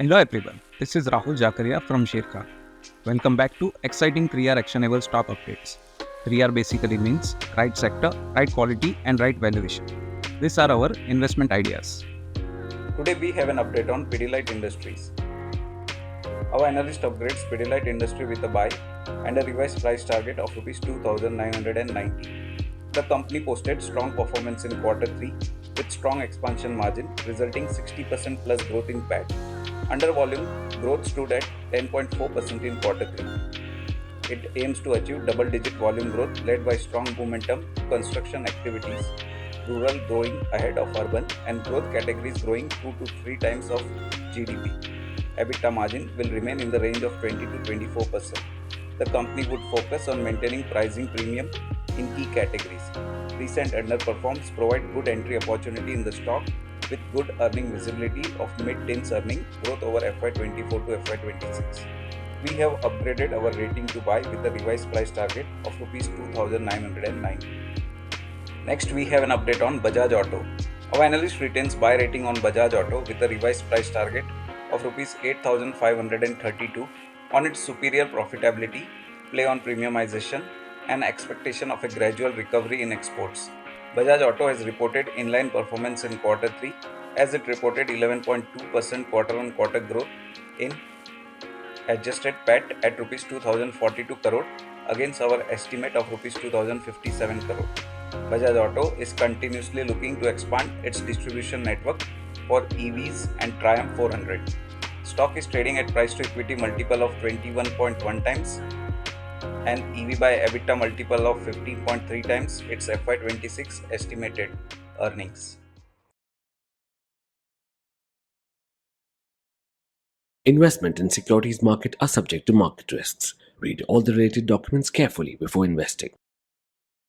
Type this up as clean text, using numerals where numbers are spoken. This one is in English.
Hello everyone, this is Rahul Jakaria from Sharekhan. Welcome back to exciting 3R actionable stock updates. 3R basically means right sector, right quality and right valuation. These are our investment ideas. Today we have an update on Pidilite Industries. Our analyst upgrades Pidilite Industry with a buy and a revised price target of Rs 2,990. The company posted strong performance in quarter 3 with strong expansion margin resulting 60% plus growth in PAT. Under volume, growth stood at 10.4% in quarter 3. It aims to achieve double-digit volume growth led by strong momentum construction activities, rural growing ahead of urban, and growth categories growing 2 to 3 times of GDP. EBITDA margin will remain in the range of 20 to 24%. The company would focus on maintaining pricing premium in key categories. Recent underperforms provide good entry opportunity in the stock with good earning visibility of mid-teens earning growth over FY24 to FY26. We have upgraded our rating to buy with a revised price target of Rs 2,909. Next, we have an update on Bajaj Auto. Our analyst retains buy rating on Bajaj Auto with a revised price target of Rs 8,532 on its superior profitability, play on premiumization, and expectation of a gradual recovery in exports. Bajaj Auto has reported inline performance in quarter 3 as it reported 11.2% quarter-on-quarter growth in adjusted PAT at Rs 2,042 crore against our estimate of Rs 2,057 crore. Bajaj Auto is continuously looking to expand its distribution network for EVs and Triumph 400. Stock is trading at price to equity multiple of 21.1 times and EV by EBITDA multiple of 15.3 times its FY26 estimated earnings. Investment in securities market are subject to market risks. Read all the related documents carefully before investing.